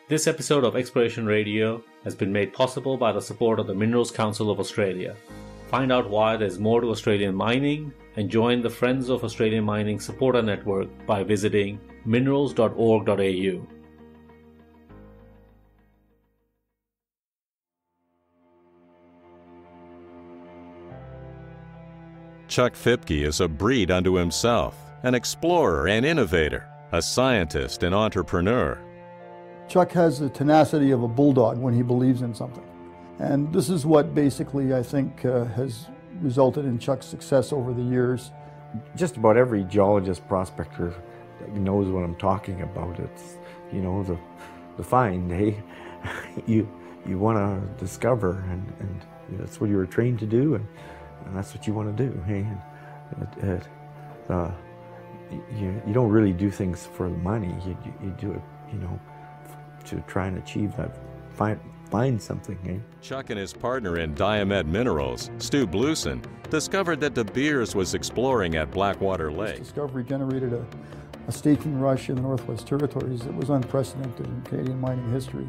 This episode of Exploration Radio has been made possible by the support of the Minerals Council of Australia. Find out why there's more to Australian mining and join the Friends of Australian Mining supporter network by visiting minerals.org.au. Chuck Fipke is a breed unto himself, an explorer and innovator, a scientist and entrepreneur. Chuck has the tenacity of a bulldog when he believes in something. And this is what basically I think has resulted in Chuck's success over the years. Just about every geologist prospector knows what I'm talking about. It's, you know, the find, hey? You want to discover, and that's what you were trained to do, and that's what you want to do, hey? You don't really do things for the money. You do it, you know, to try and achieve that, find something. Eh? Chuck and his partner in Diamond Minerals, Stu Blusen, discovered that De Beers was exploring at Blackwater Lake. This discovery generated a staking rush in the Northwest Territories that was unprecedented in Canadian mining history.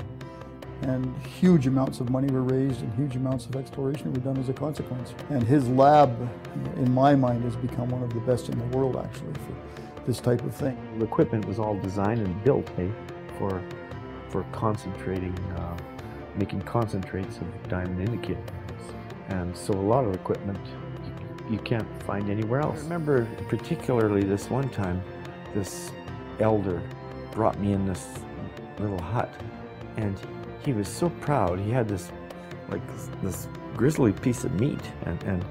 And huge amounts of money were raised and huge amounts of exploration were done as a consequence. And his lab, in my mind, has become one of the best in the world, actually, for this type of thing. The equipment was all designed and built, eh, for concentrating, making concentrates of diamond indicator. And so a lot of equipment you can't find anywhere else. I remember particularly this one time, this elder brought me in this little hut, and he was so proud. He had this, like, this grizzly piece of meat and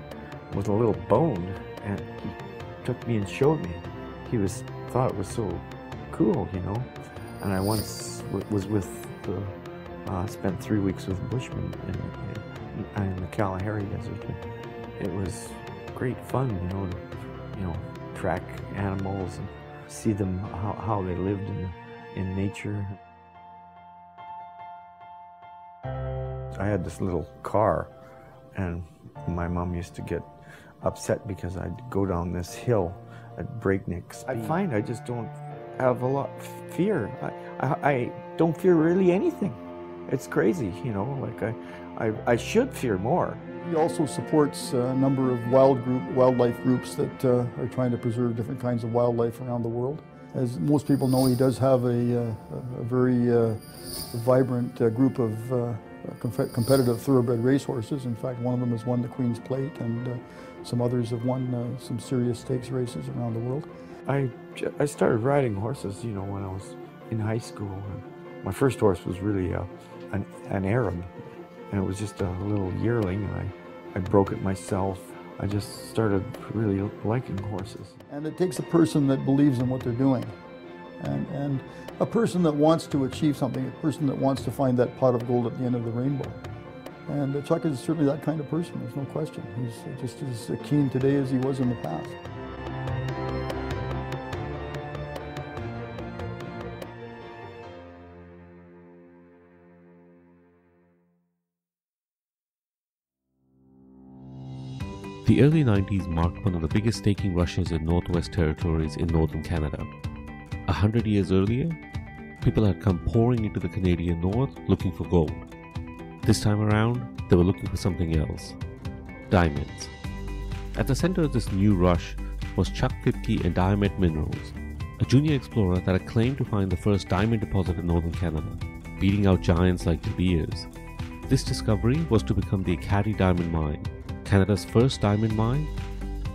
with a little bone, and he took me and showed me. He thought it was so cool, you know. And I once was with spent 3 weeks with Bushmen in the Kalahari Desert. It was great fun, you know, track animals and see them how they lived in nature. I had this little car, and my mom used to get upset because I'd go down this hill at breakneck speed. I find I just don't have a lot of fear. I don't fear really anything. It's crazy, you know, like I should fear more. He also supports a number of wildlife groups that are trying to preserve different kinds of wildlife around the world. As most people know, he does have a very vibrant group of competitive thoroughbred racehorses. In fact, one of them has won the Queen's Plate, and some others have won some serious stakes races around the world. I started riding horses, you know, when I was in high school. My first horse was really an Arab, and it was just a little yearling, and I broke it myself. I just started really liking horses. And it takes a person that believes in what they're doing, and a person that wants to achieve something, a person that wants to find that pot of gold at the end of the rainbow. And Chuck is certainly that kind of person, there's no question. He's just as keen today as he was in the past. The early 90s marked one of the biggest staking rushes in Northwest Territories in northern Canada. 100 years earlier, people had come pouring into the Canadian North looking for gold. This time around, they were looking for something else: diamonds. At the center of this new rush was Chuck Fipke and Diamond Minerals, a junior explorer that had claimed to find the first diamond deposit in northern Canada, beating out giants like De Beers. This discovery was to become the Acadie Diamond Mine, Canada's first diamond mine,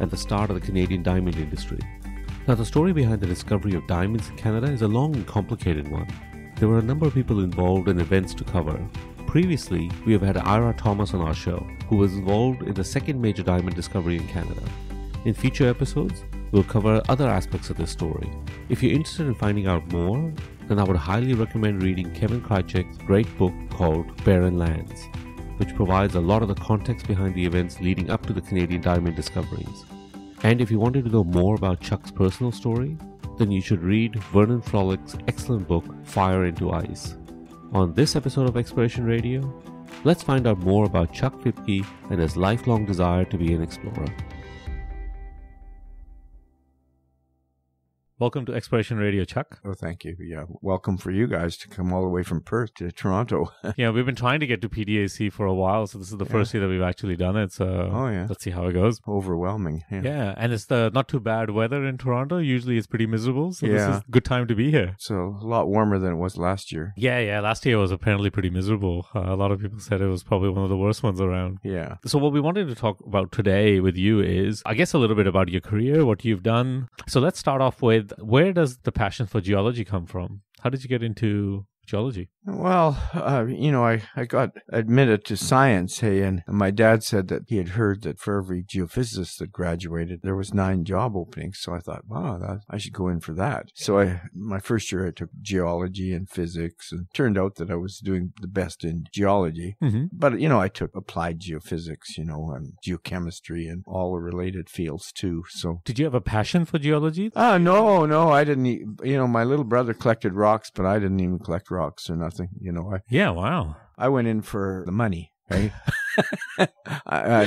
and the start of the Canadian diamond industry. Now, the story behind the discovery of diamonds in Canada is a long and complicated one. There were a number of people involved and events to cover. Previously, we have had Ira Thomas on our show, who was involved in the second major diamond discovery in Canada. In future episodes, we'll cover other aspects of this story. If you're interested in finding out more, then I would highly recommend reading Kevin Krychek's great book called Barren Lands, which provides a lot of the context behind the events leading up to the Canadian diamond discoveries. And if you wanted to know more about Chuck's personal story, then you should read Vernon Frolick's excellent book, Fire into Ice. On this episode of Exploration Radio, let's find out more about Chuck Fipke and his lifelong desire to be an explorer. Welcome to Exploration Radio, Chuck. Oh, thank you. Yeah, welcome for you guys to come all the way from Perth to Toronto. Yeah, we've been trying to get to PDAC for a while, so this is the first year that we've actually done it. So let's see how it goes. Overwhelming. Yeah, and it's the not too bad weather in Toronto. Usually it's pretty miserable, so this is a good time to be here. So a lot warmer than it was last year. Yeah. Last year was apparently pretty miserable. A lot of people said it was probably one of the worst ones around. Yeah. So what we wanted to talk about today with you is, I guess, a little bit about your career, what you've done. So let's start off with, where does the passion for geology come from? How did you get into geology? Well, I got admitted to science, and my dad said that he had heard that for every geophysicist that graduated, there was 9 job openings. So I thought, wow, I should go in for that. So my first year, I took geology and physics, and turned out that I was doing the best in geology. Mm-hmm. But, I took applied geophysics, and geochemistry and all the related fields too. So did you have a passion for geology? No, I didn't. My little brother collected rocks, but I didn't even collect rocks or nothing. Wow. I went in for the money, right? I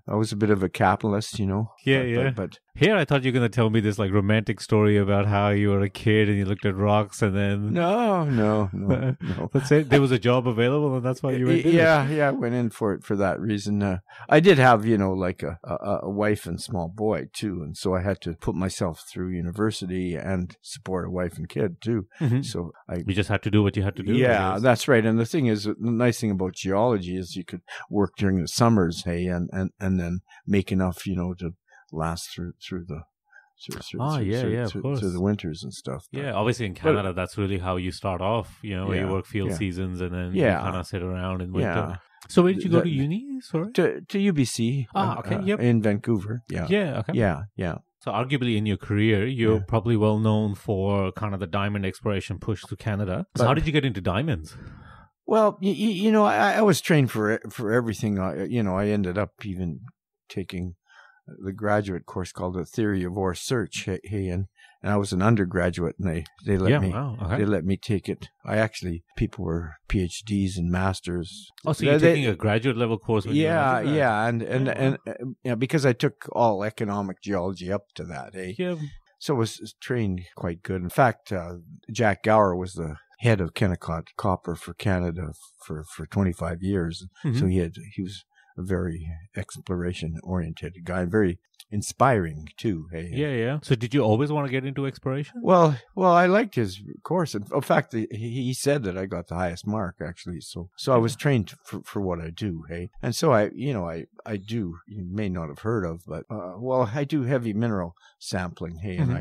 was a bit of a capitalist, Yeah. But here, I thought you were going to tell me this romantic story about how you were a kid and you looked at rocks and then... No. Let's say there was a job available and that's why you went in. Yeah, I went in for it for that reason. I did have, a wife and small boy too, and so I had to put myself through university and support a wife and kid too. Mm-hmm. So you just had to do what you had to do. Yeah, that's right. And the thing is, the nice thing about geology is you could work during the summers, and then make enough, to last through the through the winters and stuff. But, obviously in Canada, that's really how you start off. You work field seasons and then you kind of sit around in winter. Yeah. So where did you go to uni? Sorry, to UBC. In Vancouver. Yeah. Yeah. Okay. Yeah. So arguably in your career, you're probably well known for kind of the diamond exploration push to Canada. So how did you get into diamonds? Well, I was trained for everything. I ended up even taking the graduate course called the Theory of Ore Search. And I was an undergraduate, and they let me they let me take it. People were PhDs and masters. Oh, so you're taking a graduate level course? When and because I took all economic geology up to that. Yeah. So I was trained quite good. In fact, Jack Gower was the head of Kennecott Copper for Canada for 25 years. Mm-hmm. So he was a very exploration-oriented guy, very inspiring too. Hey? Yeah. So did you always want to get into exploration? Well, I liked his course. In fact, he said that I got the highest mark, actually. So I was trained for what I do, hey? And so I do, you may not have heard of, but, I do heavy mineral sampling, hey? Mm-hmm.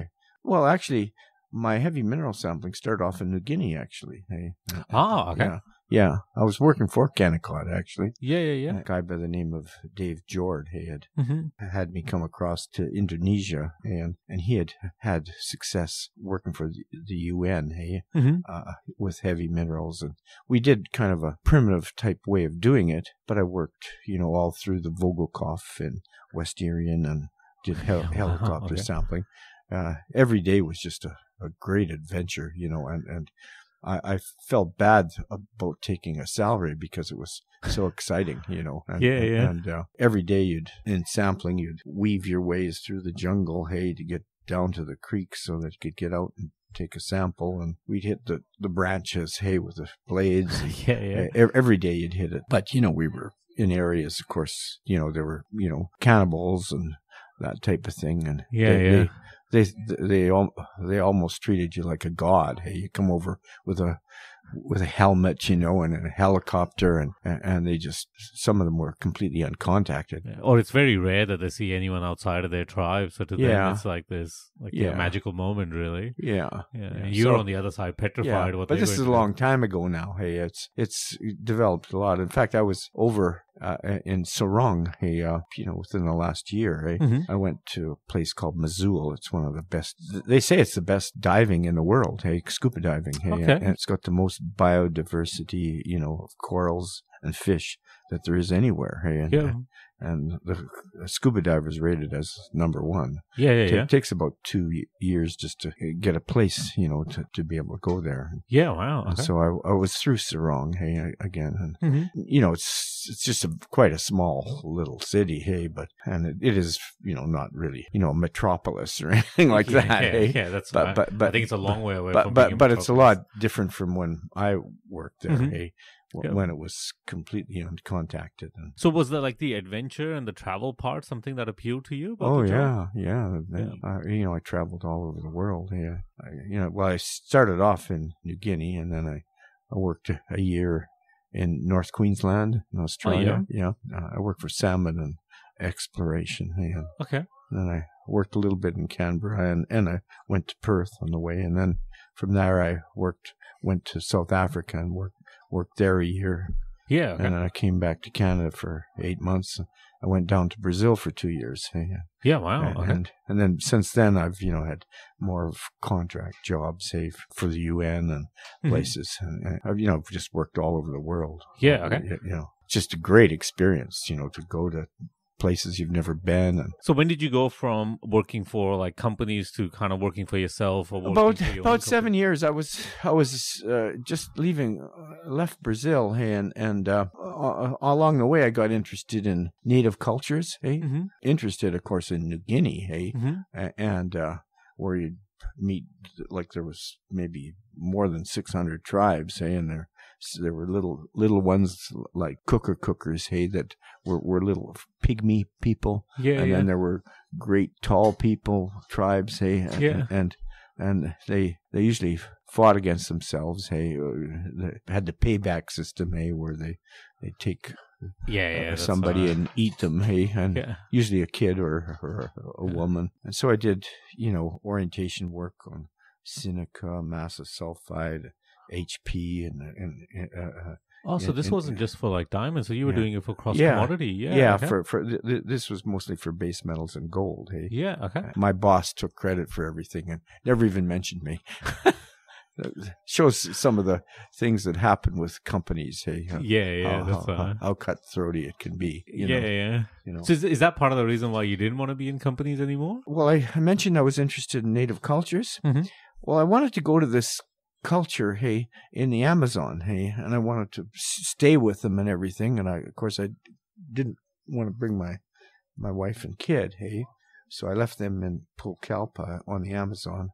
And actually, my heavy mineral sampling started off in New Guinea, actually. Hey? Okay. Yeah. I was working for Kennecott, actually. Yeah. A guy by the name of Dave Jord had me come across to Indonesia, and he had success working for the UN, with heavy minerals. And we did kind of a primitive type way of doing it, but I worked, all through the Vogelkopf and West Irian and did helicopter sampling. Every day was just a great adventure, and I felt bad about taking a salary because it was so exciting, And, And every day in sampling, you'd weave your ways through the jungle, to get down to the creek so that you could get out and take a sample. And we'd hit the branches, with the blades. Every day you'd hit it. But, we were in areas, of course, there were, cannibals and that type of thing. And they almost treated you like a god. Hey, you come over with a helmet, and a helicopter, and they just, some of them were completely uncontacted. Yeah. Or it's very rare that they see anyone outside of their tribe. So to them, it's like this, a magical moment, really. Yeah. You're on the other side, petrified. But this is a long time ago now. Hey, it's developed a lot. In fact, I was over in Sorong, within the last year. I went to a place called Mazul. It's one of the best. They say it's the best diving in the world. Scuba diving. And it's got the most biodiversity, of corals and fish that there is anywhere. Hey, and the scuba diver is rated as #1. It takes about 2 years just to get a place, to be able to go there. Yeah, wow. Okay. And so I was through Sarong, hey, again, and it's just quite a small little city, hey, and it is, not really, a metropolis or anything like that. Hey? Yeah, that's but I think it's a long way away. But it's a lot different from when I worked there, hey. When it was completely uncontacted. So was that like the adventure and the travel part something that appealed to you? Oh, yeah. I traveled all over the world. Yeah. I started off in New Guinea, and then I worked a year in North Queensland, in Australia. I worked for salmon and exploration. Yeah. Okay. And then I worked a little bit in Canberra, and I went to Perth on the way. And then from there I went to South Africa and worked there a year. Yeah. Okay. And then I came back to Canada for 8 months. I went down to Brazil for 2 years. Yeah, wow. And then since then I've, had more of contract jobs, say, for the UN and places. And I've, just worked all over the world. Yeah, okay. Just a great experience, to go to places you've never been. And so when did you go from working for like companies to kind of working for yourself? Or about 7 years. I was just left Brazil, and along the way I got interested in native cultures. Hey, interested, of course, in New Guinea. Hey, and where you'd meet, like, there was maybe more than 600 tribes. Hey, and there were little ones like cookers, hey, that were little pygmy people. Then there were great tall people, tribes, hey, and they usually fought against themselves, hey. They had the payback system, hey, where they take somebody and eat them, hey, and usually a kid or a woman. And so I did, orientation work on Sinica, massive sulfide, HP, and so this wasn't just for like diamonds, so you were doing it for cross commodity. This was mostly for base metals and gold. Hey, okay. My boss took credit for everything and never even mentioned me. Shows some of the things that happen with companies. Hey, how cutthroaty it can be. So is that part of the reason why you didn't want to be in companies anymore? Well, I mentioned I was interested in native cultures. Well, I wanted to go to this culture, hey, in the Amazon, hey, and I wanted to stay with them and everything. And I didn't want to bring my wife and kid, hey, so I left them in Pucallpa on the Amazon.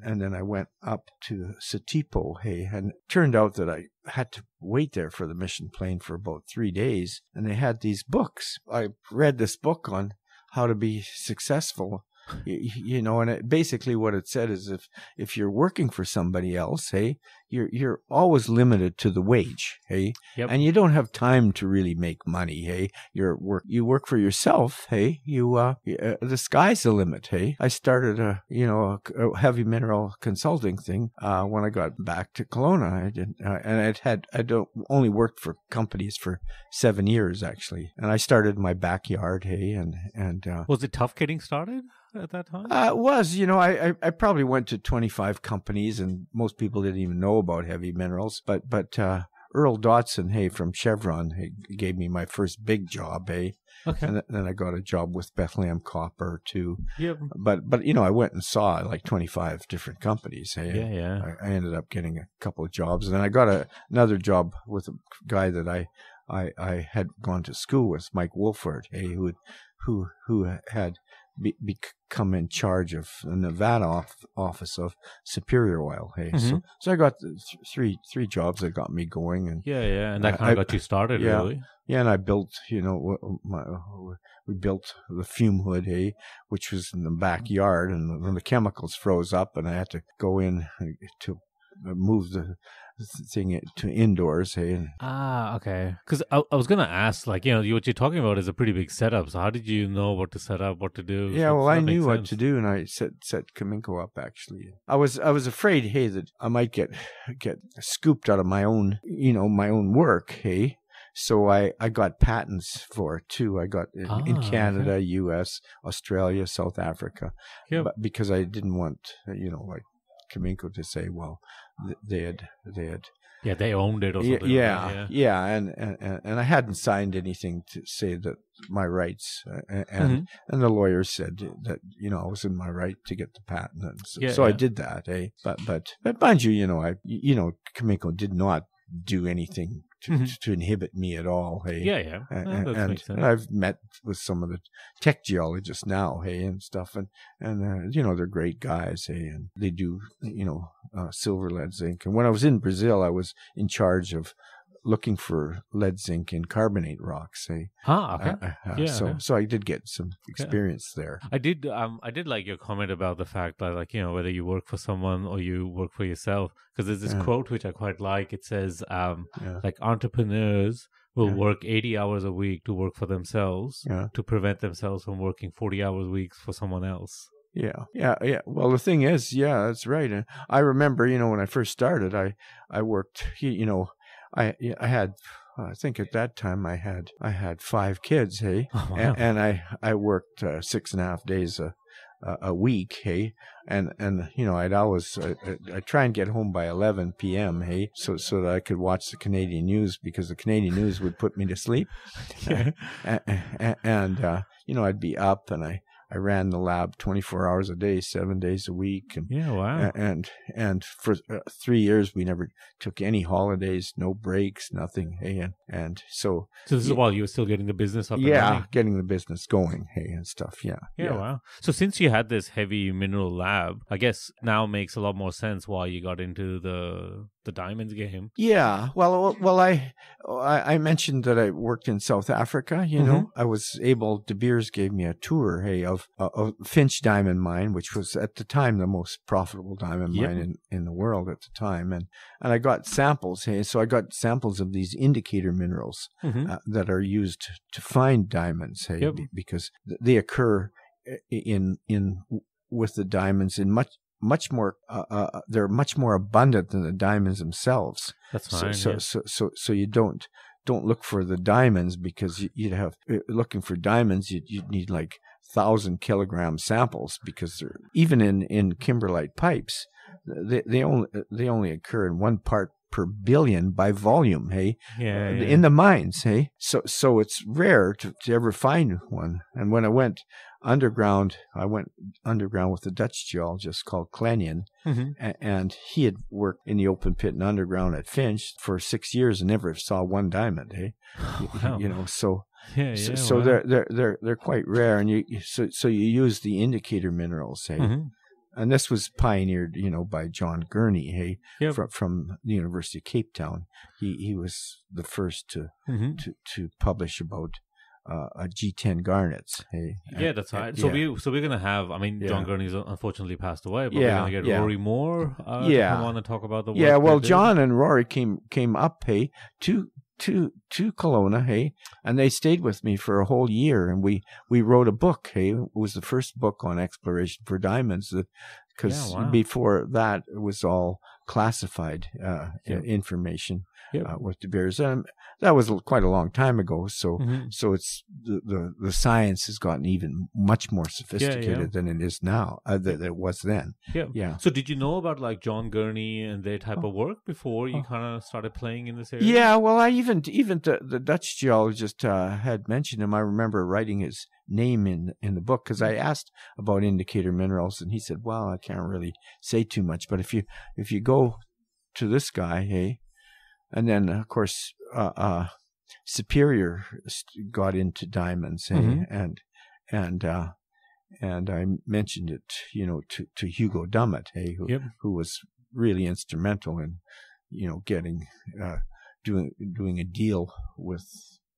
And then I went up to Satipo, hey, and it turned out that I had to wait there for the mission plane for about 3 days. And they had these books. I read this book on how to be successful. And basically what it said is if you're working for somebody else, hey, you're always limited to the wage, hey, and you don't have time to really make money, hey. You work for yourself, hey. The sky's the limit, hey. I started a heavy mineral consulting thing when I got back to Kelowna. I did, and I only worked for companies for 7 years actually, and I started my backyard, hey, and was it tough getting started at that time? It was, I probably went to 25 companies, and most people didn't even know about heavy minerals. But Earl Dotson, hey, from Chevron, he gave me my first big job, hey. Okay. And then I got a job with Bethlehem Copper too. Yeah. But I went and saw like 25 different companies. Hey. I ended up getting a couple of jobs, and then I got another job with a guy that I had gone to school with, Mike Wolford, hey, who had become in charge of the Nevada office of Superior Oil. Hey, so I got three jobs that got me going, and and that kind of got you started, really. Yeah, and I built, we built the fume hood, hey, which was in the backyard, and when the chemicals froze up, and I had to go in to move the thing to indoors, hey. Okay. Because I was gonna ask, like, what you're talking about is a pretty big setup. So how did you know what to set up, what to do? Yeah, well, I knew what to do, and I set Kaminko up. Actually, I was afraid, hey, that I might get scooped out of my own, my own work, hey. So I got patents for it too. I got in Canada, US, Australia, South Africa, but because I didn't want, like, Cominco to say, well, they had. Yeah, they owned it or something. Yeah, and I hadn't signed anything to say that my rights, and the lawyers said that I was in my right to get the patent, and so I did that. But mind you, Cominco did not do anything to inhibit me at all. Hey, and I've met with some of the tech geologists now, and stuff, and they're great guys, and they do silver, lead, zinc. And when I was in Brazil, I was in charge of looking for lead, zinc in carbonate rocks. Okay. So I did get some experience there. I did like your comment about the fact that whether you work for someone or you work for yourself, because there's this quote which I quite like. It says like entrepreneurs will work 80 hours a week to work for themselves to prevent themselves from working 40 hours a week for someone else. Yeah. Well, the thing is, that's right. And I remember, when I first started, I worked, I had, I think at that time I had 5 kids, hey, oh, wow. and I worked 6.5 days a week, hey, and I'd always I try and get home by 11 p.m., hey, so that I could watch the Canadian news, because the Canadian news would put me to sleep, and I'd be up, and I ran the lab 24 hours a day, 7 days a week. And, wow. And for 3 years, we never took any holidays, no breaks, nothing. Hey, and so. So this is while you were still getting the business up and running? Getting the business going, hey, and stuff. Yeah. Wow. So since you had this heavy mineral lab, I guess now makes a lot more sense why you got into the diamonds game. Yeah. Well, I mentioned that I worked in South Africa. I was able. De Beers gave me a tour, hey, of Finch Diamond Mine, which was at the time the most profitable diamond mine in the world at the time, and I got samples. Hey, so I got samples of these indicator minerals that are used to find diamonds. Hey, because they occur in with the diamonds in much more. They're much more abundant than the diamonds themselves. That's fine. So you don't look for the diamonds, because you'd have looking for diamonds. You'd need like 1,000-kilogram samples, because they're, even in kimberlite pipes, they only occur in 1 part per billion by volume. Hey, in the mines. Hey, so it's rare to ever find one. And when I went underground with a Dutch geologist called Klenian, and he had worked in the open pit and underground at Finch for 6 years and never saw one diamond. Hey, wow. So wow. they're quite rare, and you use the indicator minerals, hey. And this was pioneered, by John Gurney, hey, from the University of Cape Town. He was the first to publish about G10 garnets. Hey, that's right. So we're gonna have. I mean, John Gurney's unfortunally passed away, but we're gonna get Rory Moore to come on and talk about the work. Yeah, well, John and Rory came up, hey, to Kelowna, hey, and they stayed with me for a whole year, and we wrote a book, hey. It was the first book on exploration for diamonds, because before that it was all classified information with De Beers. That was quite a long time ago, so it's the science has gotten even much more sophisticated than it is now, than it was then. Yeah. So did you know about like John Gurney and their type of work before you kind of started playing in this area? Yeah, well, I even the Dutch geologist had mentioned him. I remember writing his name in the book, because I asked about indicator minerals, and he said, well, I can't really say too much, but if you go to this guy, hey. And then, of course, Superior got into diamonds, hey, and I mentioned it, to Hugo Dummett, hey, who was really instrumental in, getting doing a deal with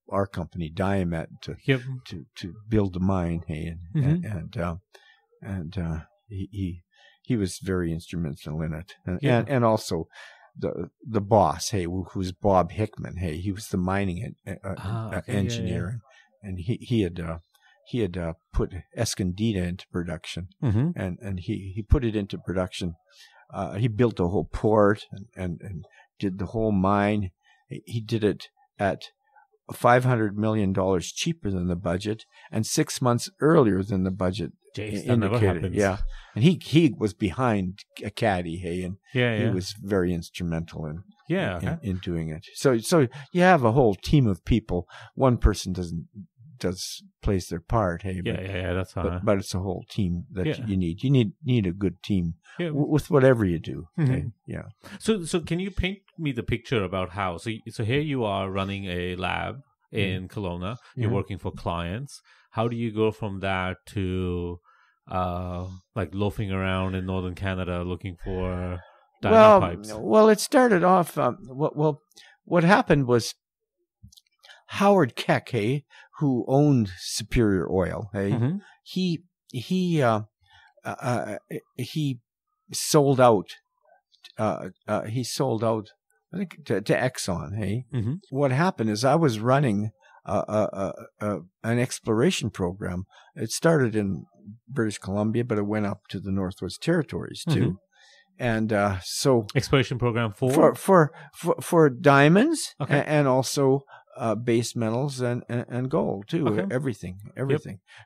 our company Diamet to build the mine, hey, and he was very instrumental in it, and also. The boss, hey, who's Bob Hickman, hey, he was the mining engineer, and he had put Escondida into production, and he put it into production. He built a whole port and did the whole mine. He did it at $500 million cheaper than the budget and 6 months earlier than the budget Jeez, that never indicated. happens. Yeah, and he was behind a caddy, hey, and Yeah, he yeah. was very instrumental in Yeah. in doing it. So you have a whole team of people. One person plays their part, hey. Yeah, that's fine. But it's a whole team that Yeah. you need. You need a good team Yeah. with whatever you do. Mhm. Hey? Yeah. So can you paint me the picture about how? So here you are running a lab in Kelowna. You're Yeah. working for clients. How do you go from that to like loafing around in northern Canada looking for diamond pipes? Well, it started off. What happened was Howard Keck, hey, who owned Superior Oil, hey, Mhm. he sold out. He sold out, I think, to Exxon. Hey, Mhm. what happened is I was running an exploration program. It started in British Columbia, but it went up to the Northwest Territories too. And so Exploration program for for diamonds Okay. and also base metals and gold too. Okay. Everything. Because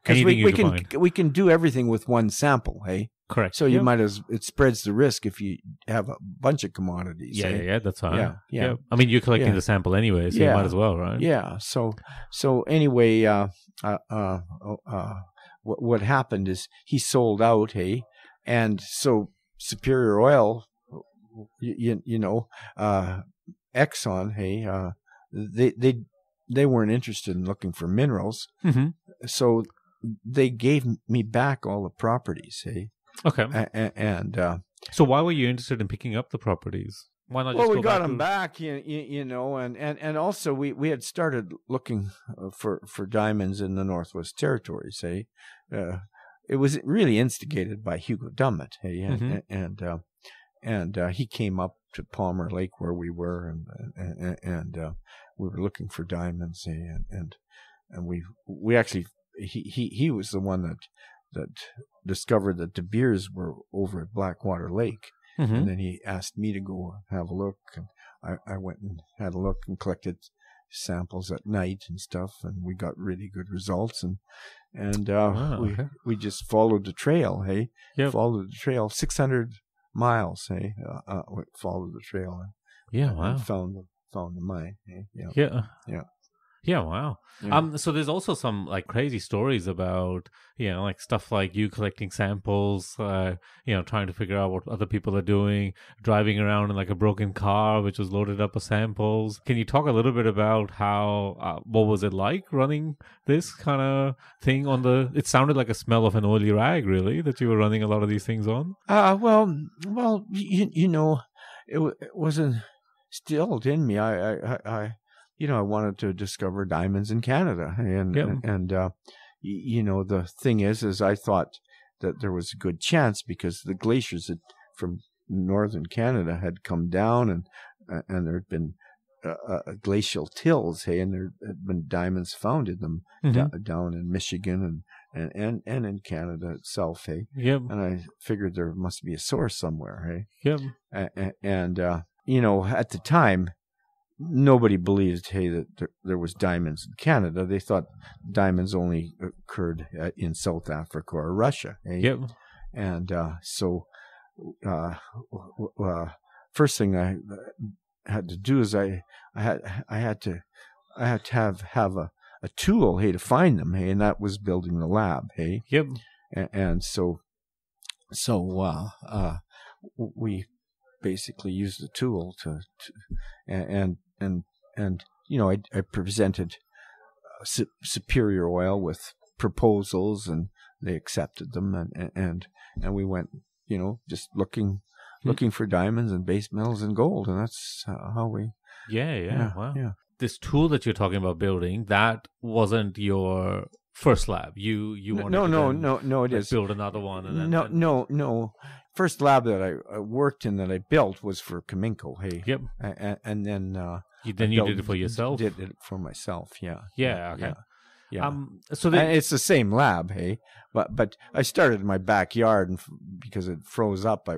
Anything you we can can find. we can do everything with one sample. Hey, correct. so you Yep. might it spreds the risk if you have a bunch of commodities. Yeah, hey? yeah, that's fine. Yeah, yeah. Yep. I mean, you're collecting Yeah. the sample anyway, so you Yeah. might as well, right? Yeah. So anyway, what happened is he sold out, hey, and so Superior Oil, you know, Exxon, hey, they weren't interested in looking for minerals, Mm-hmm. so they gave me back all the properties, hey, Okay. and So why were you interested in picking up the properties? Why not just well, we go got back them to- back, you know, and also we had started looking for diamonds in the Northwest Territories. Hey, it was really instigated by Hugo Dummett. Hey, and he came up to Palmer Lake where we were, and we were looking for diamonds. Hey, and we actually he was the one that discovered that De Beers were over at Blackwater Lake. Mhm. And then he asked me to go have a look, and I went and had a look and collected samples at night and stuff, and we got really good results. And okay. we just followed the trail. Hey, Yep. followed the trail 600 miles. Hey, we followed the trail Yeah, and wow. found the mine. Hey, yeah. Yeah. Yeah. Yeah, wow. Yeah. So there's also some like crazy stories about, like stuff like you collecting samples, trying to figure out what other people are doing, driving around in like a broken car which was loaded up with samples. Can you talk a little bit about how what was it like running this kind of thing on it sounded like a smell of an oily rag, really, that you were running a lot of these things on? Well, you know, it wasn't instilled in me. I wanted to discover diamonds in Canada, and the thing is I thought that there was a good chance because the glaciers from northern Canada had come down, and there had been glacial tills, hey, and there had been diamonds found in them down in Michigan and in Canada itself, hey. Yep. And I figured there must be a source somewhere, hey. Yep. And at the time, nobody believed, hey, that there was diamonds in Canada. They thought diamonds only occurred in South Africa or Russia. Hey? Yep. And so, first thing I had to do is I had to have a tool, hey, to find them, hey, and that was building the lab, hey. Yep. And so we basically used the tool I presented Superior Oil with proposals, and they accepted them, and we went, just looking for diamonds and base metals and gold, and that's how we. Yeah. Wow. Yeah. This tool that you're talking about building, that wasn't your first lab. You wanted No, it to is. build another one, and then No. First lab that I worked in that I built was for Kaminko. Hey. Yep. And then you did it for yourself. Did it for myself. Yeah. Yeah. Okay. Yeah. So And it's the same lab, hey. But I started in my backyard, and because it froze up,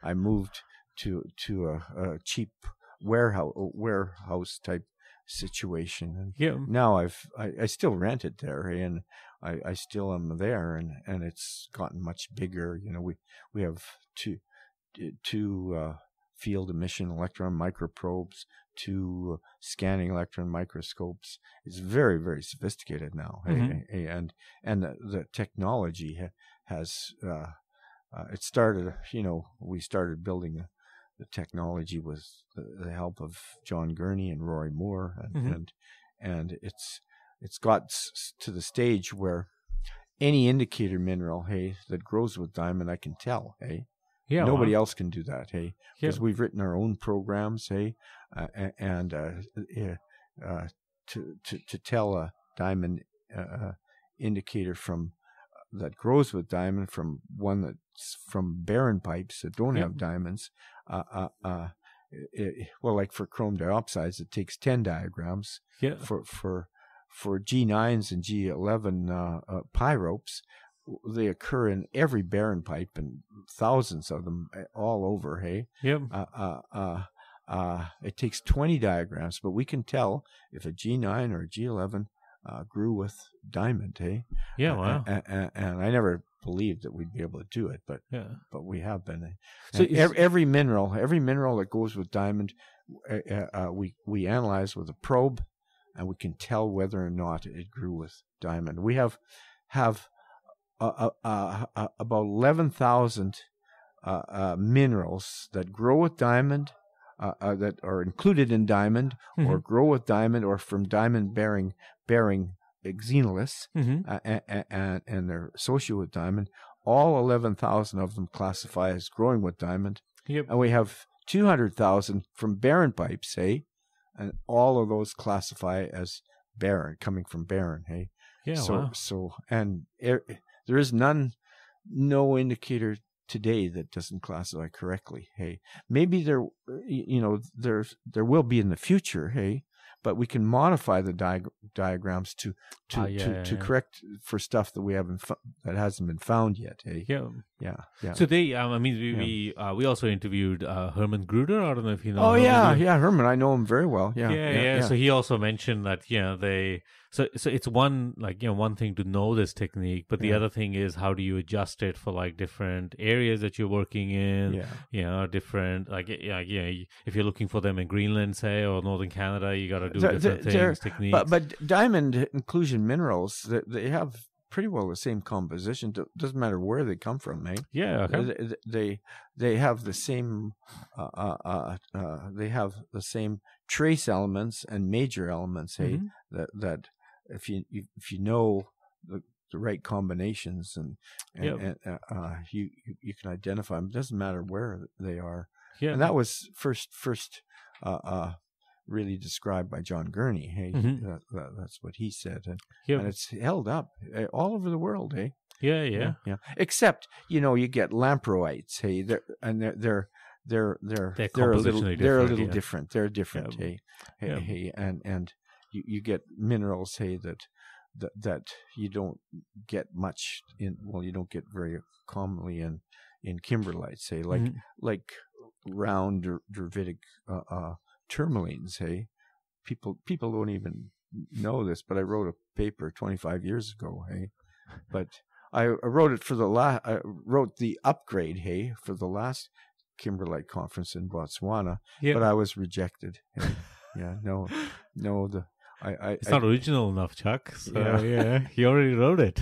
I moved to a cheap warehouse type situation. And Yeah. now I still rent it there, and I still am there, and it's gotten much bigger. You know, we have two field emission electron microprobes, two scanning electron microscopes. It's very, very sophisticated now, and the technology has it started. You know, we started building the technology with the help of John Gurney and Rory Moore, and it's got to the stage where any indicator mineral, that grows with diamond, I can tell, Yeah, nobody wow. else can do that, because we've written our own programs, and to tell a diamond indicator from that grows with diamond from one that's from barren pipes that don't have diamonds. Well, like for chrome dioxides, it takes 10 diagrams. Yeah. For G9s and G11 pyropes, they occur in every barren pipe, and thousands of them all over. Yep. It takes 20 diagrams, but we can tell if a G9 or a G11 grew with diamond. Yeah. Wow. And I never believed that we'd be able to do it, but we have been. So every mineral that goes with diamond, we analyze with a probe, and we can tell whether or not it grew with diamond. We have about 11,000 minerals that grow with diamond, that are included in diamond, or grow with diamond, or from diamond bearing xenoliths, and they're associated with diamond. All 11,000 of them classify as growing with diamond. Yep. And we have 200,000 from barren pipes, and all of those classify as barren, coming from barren, Yeah. So, Wow. and there is no indicator today that doesn't classify correctly. Maybe there will be in the future. But we can modify the diagrams to correct for stuff that we haven't that hasn't been found yet. Yeah. So we also interviewed Herman Gruder. I don't know if you know. Oh, Herman. Herman. I know him very well. Yeah. So he also mentioned that So it's one thing to know this technique, but the other thing is how do you adjust it for like different areas that you're working in? Different if you're looking for them in Greenland, say, or northern Canada, you got to do different things, techniques. But diamond inclusion minerals, they have pretty well the same composition. It doesn't matter where they come from, Yeah. Okay. They have the same trace elements and major elements. That if you know the right combinations and you can identify them. It doesn't matter where they are. Yeah. And that was first really described by John Gurney. That's what he said, and it's held up all over the world. Yeah. Except you get lamproites. They're a little different. They're different. And you get minerals, that you don't get much in. Well, you don't get very commonly in kimberlites, like round derivitic tourmalines. People don't even know this, but I wrote a paper 25 years ago. But I wrote it I wrote the upgrade. For the last kimberlite conference in Botswana, but I was rejected. It's not original enough, Chuck. So you already wrote it.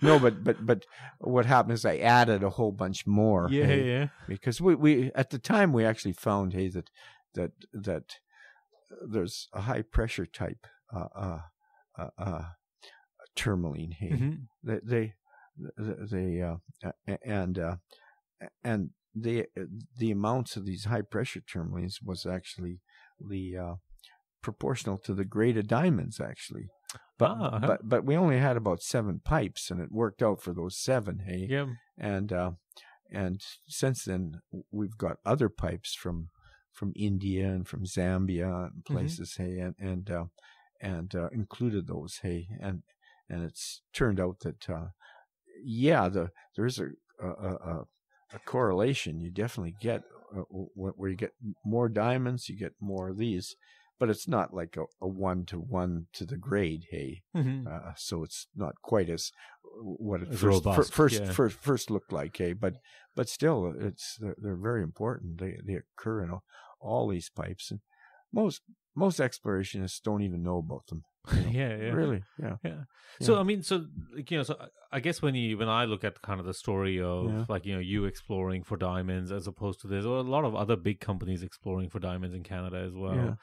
No, but what happened is I added a whole bunch more. Because we at the time we actually found that there's a high pressure type tourmaline. And the amounts of these high pressure tourmalines was actually proportional to the grade of diamonds, actually. But we only had about 7 pipes, and it worked out for those 7. And since then we've got other pipes from India and from Zambia and places, and included those, and it's turned out that there is a correlation. You definitely get where you get more diamonds, you get more of these. but it's not like a 1-to-1 to the grade. Hey, so it's not quite as what it first looked like. Hey, but still, they're very important. They occur in all these pipes, and most explorationists don't even know about them. Really. So I mean, so I guess when I look at kind of the story of you exploring for diamonds, as opposed to there's a lot of other big companies exploring for diamonds in Canada as well.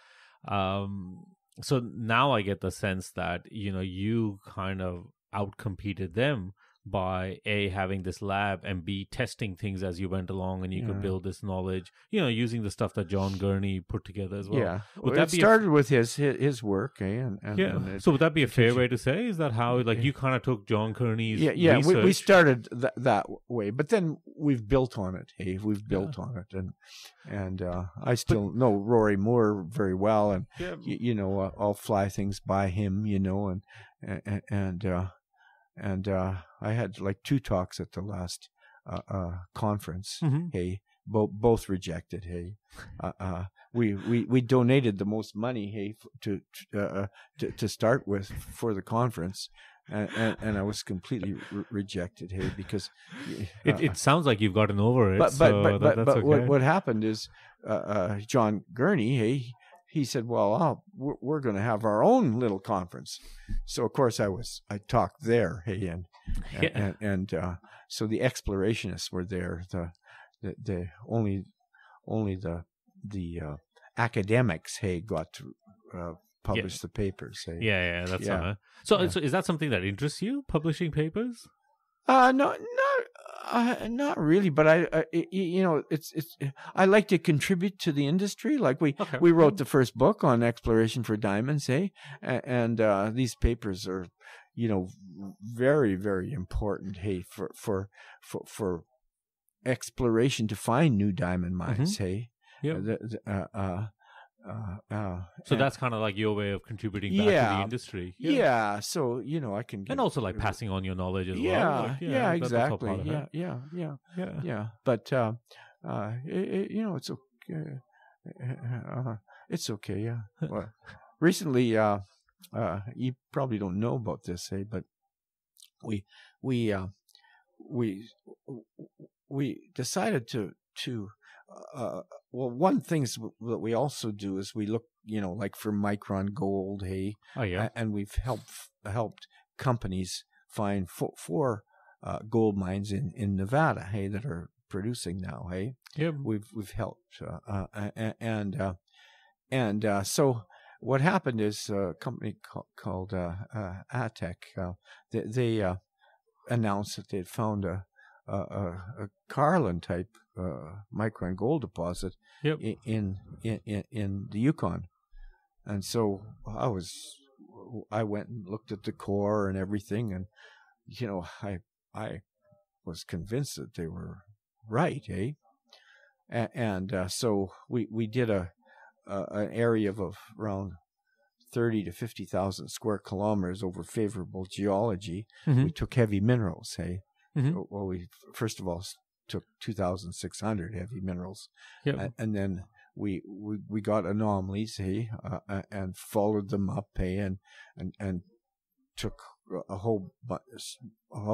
So now I get the sense that you kind of outcompeted them by A, having this lab, and B, testing things as you went along, and you could build this knowledge, using the stuff that John Gurney put together as well. Yeah. It started with his work, and so would that be a fair way to say? Is that how, you kind of took John Gurney's research? We started that way, but then we've built on it. Hey, we've built on it, and I still know Rory Moore very well, and I'll fly things by him, and I had 2 talks at the last conference. Hey, both rejected. Hey, we donated the most money. Hey, to start with for the conference, and I was completely rejected. Hey, because it sounds like you've gotten over it. But that's okay. what happened is John Gurney. Hey, he said, "Well, we're going to have our own little conference." So of course I talked there, hey, and so the explorationists were there. The only the academics, hey, got to publish the papers. Hey. That's so is that something that interests you, publishing papers? Not really, but I like to contribute to the industry. Like we wrote the first book on exploration for diamonds, and these papers are, very, very important. Hey, for exploration to find new diamond mines. Hey, so that's kind of like your way of contributing back to the industry. So I can and also passing on your knowledge as well. Exactly. But it's okay. It's okay. Yeah. Well, recently, you probably don't know about this, hey, but we decided to one thing that we also do is we look, for micron gold, hey, and we've helped companies find 4 gold mines in Nevada, hey, that are producing now, hey. We've helped, so what happened is a company called Atec, they announced that they'd found a Carlin type micron gold deposit in the Yukon, and so I went and looked at the core and everything, and I was convinced that they were right, eh? And so we did an area of around 30 to 50,000 square kilometers over favorable geology. We took heavy minerals, hey. Well, we first of all took 2,600 heavy minerals, and then we got anomalies, hey, and followed them up, hey, and took a whole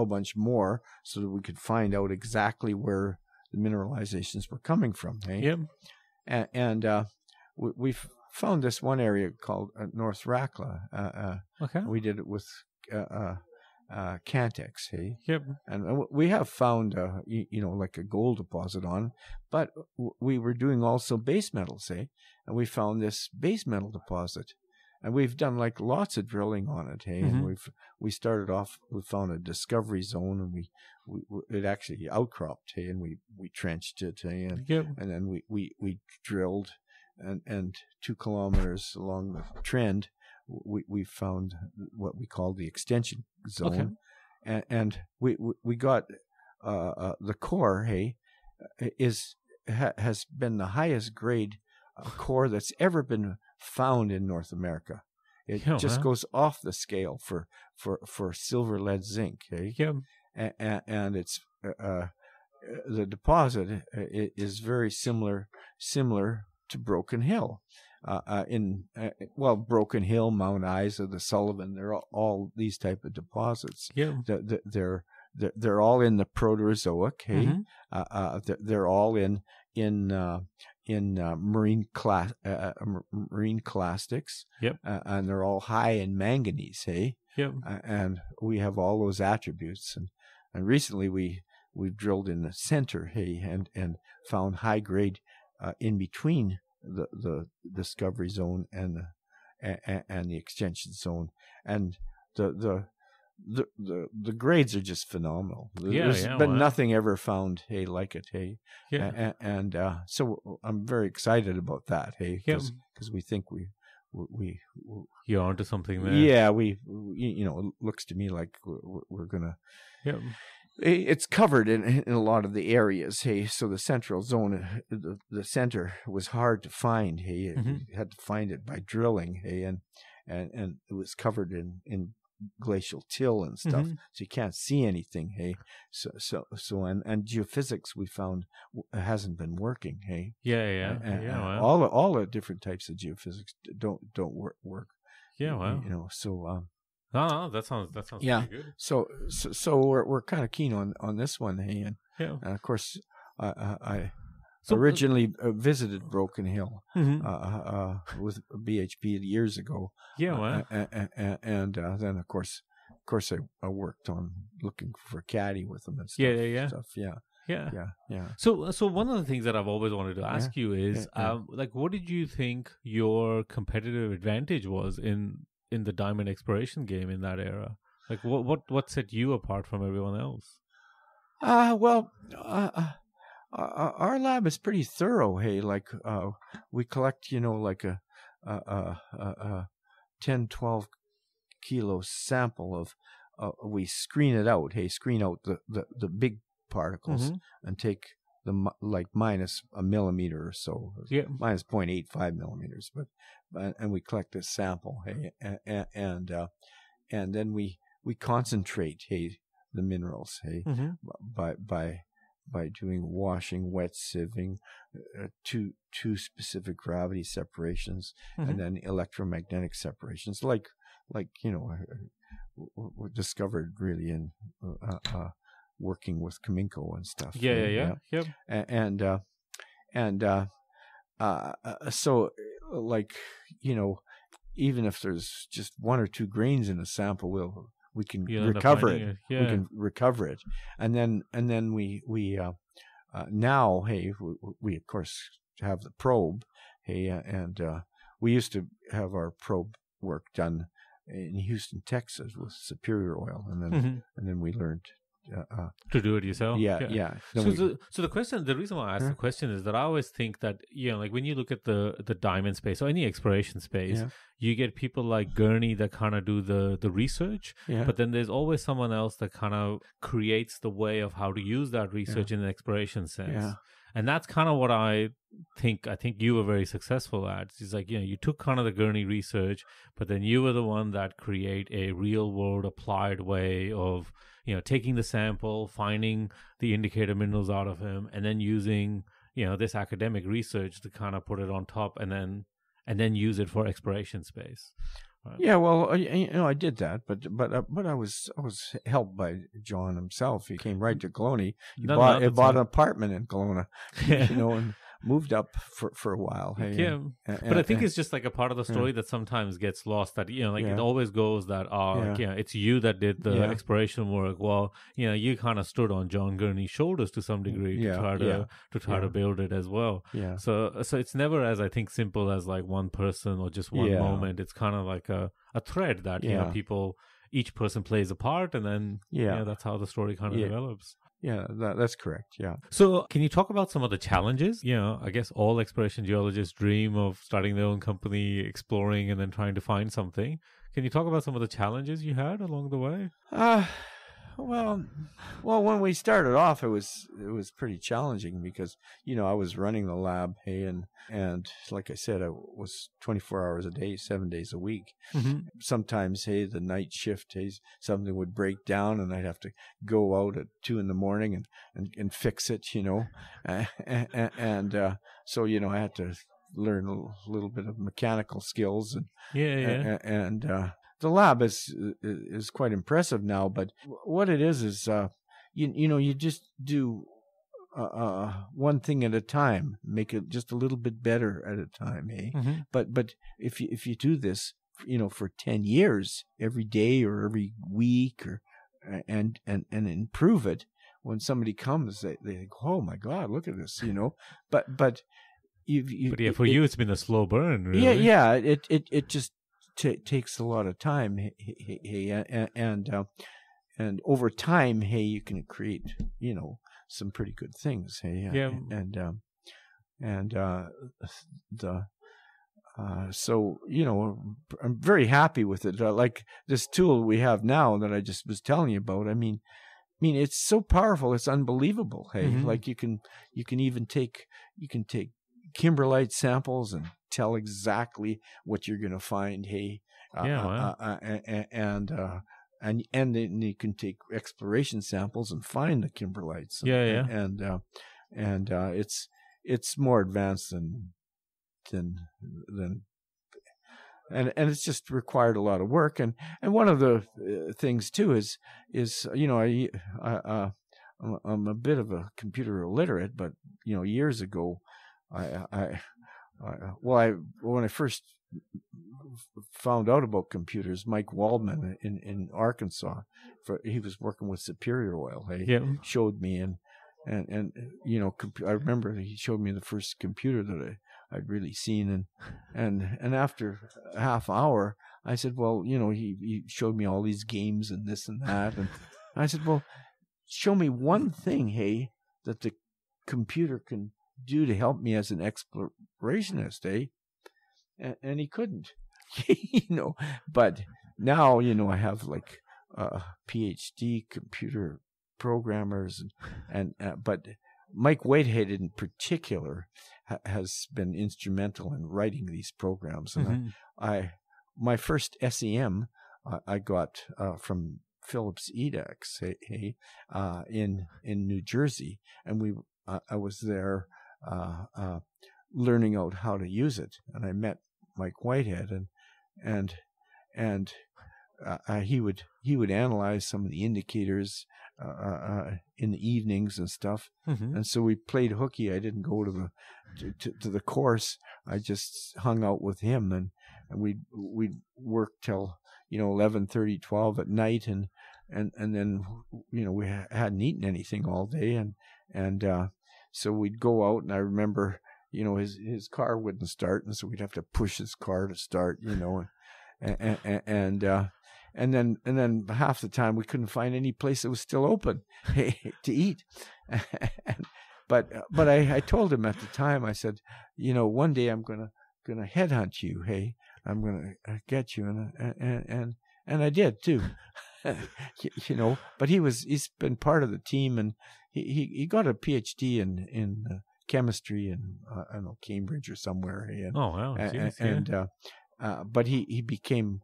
bunch more so that we could find out exactly where the mineralizations were coming from, hey. And we found this one area called North Rakla. We did it with Cantex, hey? And we have found, like a gold deposit on, but we were doing also base metals, hey? And we found this base metal deposit, and we've done like lots of drilling on it, hey? And we started off, we found a discovery zone, and it actually outcropped, hey? And we trenched it, hey? And then we drilled, and 2 kilometers along the trend, we found what we call the extension zone, and we got the core, hey, has been the highest grade core that's ever been found in North America. It just goes off the scale for silver, lead, zinc, hey, and it's the deposit is very similar to Broken Hill. Broken Hill, Mount Isa, the Sullivan, they're all these type of deposits. Yeah. They're all in the Proterozoic. Hey, they're all in marine clastics. Yep. And they're all high in manganese. Hey. Yep. And we have all those attributes. And recently we've drilled in the center. Hey, and found high grade in between the discovery zone and the extension zone, and the grades are just phenomenal. There's been nothing ever found, hey, like it, hey. Yeah. And so I'm very excited about that, hey, because we think we you're onto something there. Yeah, it looks to me like we're gonna. Yeah. It's covered in a lot of the areas, hey. So the central zone, the center was hard to find, hey. You had to find it by drilling, hey, and it was covered in glacial till and stuff, so you can't see anything, hey. So and geophysics we found hasn't been working, hey. All the different types of geophysics don't work. Yeah, well, so. No, that sounds pretty good. So we're kind of keen on this one, hey, and of course I originally visited Broken Hill with BHP years ago. Yeah, well, and then of course I worked on looking for caddy with them and stuff. Yeah. So one of the things that I've always wanted to ask you is, like, what did you think your competitive advantage was in the diamond exploration game in that era? Like, what set you apart from everyone else? Our lab is pretty thorough. Hey, like we collect, like a 10-12 kilo sample of. We screen it out. Hey, screen out the big particles and take the minus a millimeter or so, minus 0.85 millimeters, and we collect this sample, hey, and then we concentrate, hey, the minerals, hey, by doing washing, wet sieving, two specific gravity separations, and then electromagnetic separations, like were discovered really in working with Kaminko and stuff. So, like, even if there's just 1 or 2 grains in a sample, we can recover it. Yeah. We can recover it, and then we now, hey, we of course have the probe, hey, and we used to have our probe work done in Houston, Texas, with Superior Oil, and then we learned. To do it yourself? Yeah. So the reason why I asked the question is that I always think that, like when you look at the diamond space or any exploration space, you get people like Gurney that kind of do the research, but then there's always someone else that kind of creates the way of how to use that research in an exploration sense. Yeah. And that's kind of what I think you were very successful at. It's like, you took kind of the Gurney research, but then you were the one that create a real world applied way of, taking the sample, finding the indicator minerals out of him, and then using, this academic research to kind of put it on top and then use it for exploration space. Right. Yeah, well, I did that, but I was helped by John himself. He came right to Kelowna. He bought an apartment in Kelowna, and moved up for a while. Hey, but I think it's just like a part of the story that sometimes gets lost. That it always goes that it's you that did the exploration work. Well, you kind of stood on John Gurney's shoulders to some degree to try to build it as well. Yeah. So it's never as I think simple as like one person or just one moment. It's kind of like a thread that people, each person plays a part, and then that's how the story kind of develops. Yeah, that's correct. Yeah. So can you talk about some of the challenges? I guess all exploration geologists dream of starting their own company, exploring, and then trying to find something. Can you talk about some of the challenges you had along the way? Well, when we started off, it was pretty challenging because, I was running the lab, hey, and like I said, I was 24 hours a day, 7 days a week. Sometimes, hey, the night shift, hey, something would break down and I'd have to go out at 2 a.m. and fix it, and so, I had to learn a little bit of mechanical skills, and and the lab is quite impressive now. But what it is you just do one thing at a time, make it just a little bit better at a time, eh? Mm-hmm. But if you do this, for 10 years, every day or every week, or and improve it, when somebody comes, they think, oh my God, look at this, But for you, it's been a slow burn, really. Yeah. It just takes a lot of time, and over time, hey, you can create, some pretty good things, hey. Yeah. So I'm very happy with it. Like this tool we have now that I just was telling you about. I mean, it's so powerful. It's unbelievable. Hey, Mm-hmm. like you can even take kimberlite samples and tell exactly what you're going to find. Hey, wow. And then you can take exploration samples and find the kimberlites. And it's more advanced than and it's just required a lot of work. And one of the things too is I'm a bit of a computer illiterate, but years ago when I first found out about computers, Mike Waldman in Arkansas, he was working with Superior Oil. He showed me, and I remember he showed me the first computer that I'd really seen, and after a half hour, I said, well, he showed me all these games and this and that, and I said, well, show me one thing, hey, that the computer can do to help me as an explorationist, eh? And he couldn't, But now, I have like PhD computer programmers, but Mike Whitehead in particular has been instrumental in writing these programs. And Mm-hmm. My first SEM I got from Phillips Edex in New Jersey, and I was there learning out how to use it, and I met Mike Whitehead, and he would analyze some of the indicators in the evenings and stuff. Mm-hmm. And so we played hooky. I didn't go to the course. I just hung out with him, and we'd work till 11:30, 12 at night, and then we hadn't eaten anything all day, and so we'd go out, and I remember his car wouldn't start, and so we'd have to push his car to start, and then half the time we couldn't find any place that was still open to eat. But I told him at the time, I said, one day I'm gonna headhunt you. Hey, I'm gonna get you, and I did too. But he's been part of the team, and he got a PhD in chemistry in I don't know, Cambridge or somewhere. Oh wow! But he became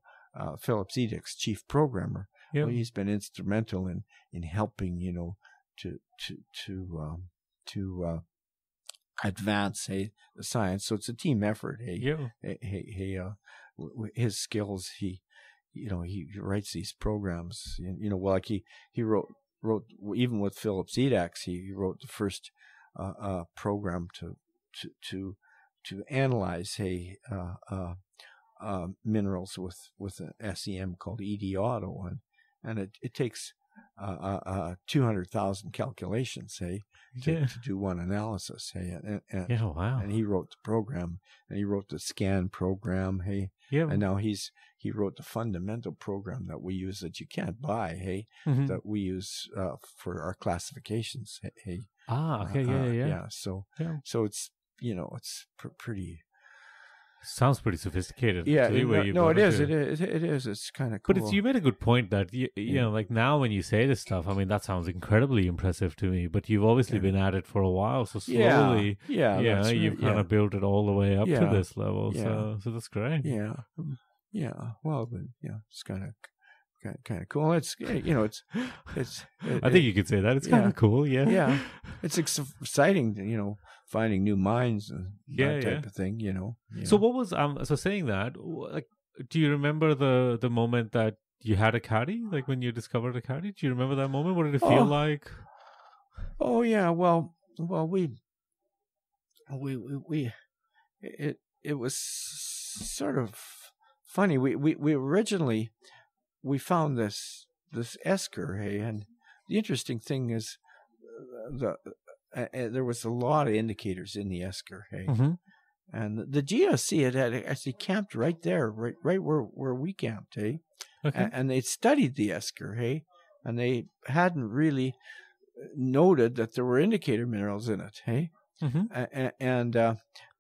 Phillips Edex chief programmer. Yep. Well, he's been instrumental in helping to advance the science. So it's a team effort. His skills. He writes these programs. Like he wrote even with Phillips Edex. He wrote the first program to analyze minerals with an SEM called ED Auto, and it takes 200,000 calculations to do one analysis. Wow. And he wrote the program, and he wrote the scan program. And now he wrote the fundamental program that we use that you can't buy. Mm-hmm. That we use for our classifications. So it's it's pretty. Sounds pretty sophisticated. Yeah, it is. It is. It's kind of cool. But you made a good point that you know, like now when you say this stuff, I mean, that sounds incredibly impressive to me. But you've obviously been at it for a while, so slowly, you've kind of built it all the way up to this level. So that's great. Yeah. Well, but it's kind kind of cool. It's I think you could say that. It's kind of cool. Yeah. Yeah. It's exciting, finding new minds and that type of thing, So what was so saying that, like, do you remember the moment that you had a caddy, like when you discovered a caddy? Do you remember that moment? What did it feel like? Oh yeah, well it was sort of funny. We originally found this esker, hey, and the interesting thing is there was a lot of indicators in the esker, hey. And the GSC had actually camped right there, right where we camped, hey. Okay. And they studied the esker, hey, and they hadn't really noted that there were indicator minerals in it, hey.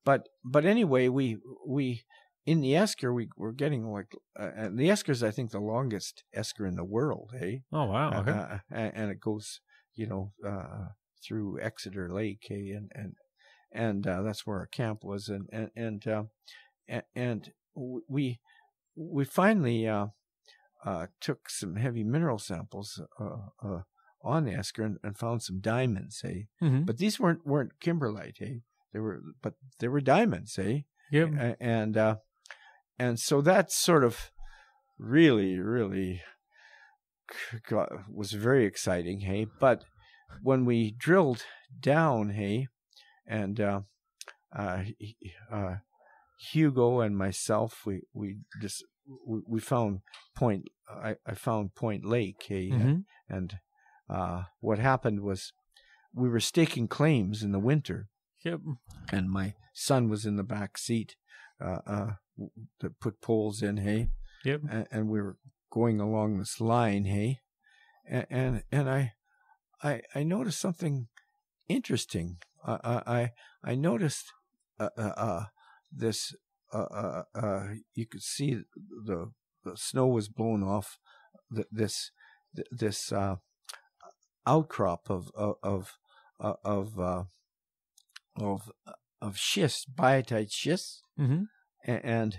But anyway, we in the esker we're getting like, and the esker is I think the longest esker in the world, hey. Oh wow! Okay. And it goes, through Exeter Lake, hey, and that's where our camp was, and we finally took some heavy mineral samples on the esker and found some diamonds, hey. But these weren't kimberlite, hey. They were diamonds, hey. Yeah. And so that sort of really was very exciting, hey. But when we drilled down, hey, and Hugo and myself, we found Point. I found Point Lake, hey, and what happened was we were staking claims in the winter. Yep. And my son was in the back seat that put poles in, hey. Yep. And we were going along this line, hey. And I noticed something interesting. I noticed this. You could see the snow was blown off this outcrop of schist, biotite schist, and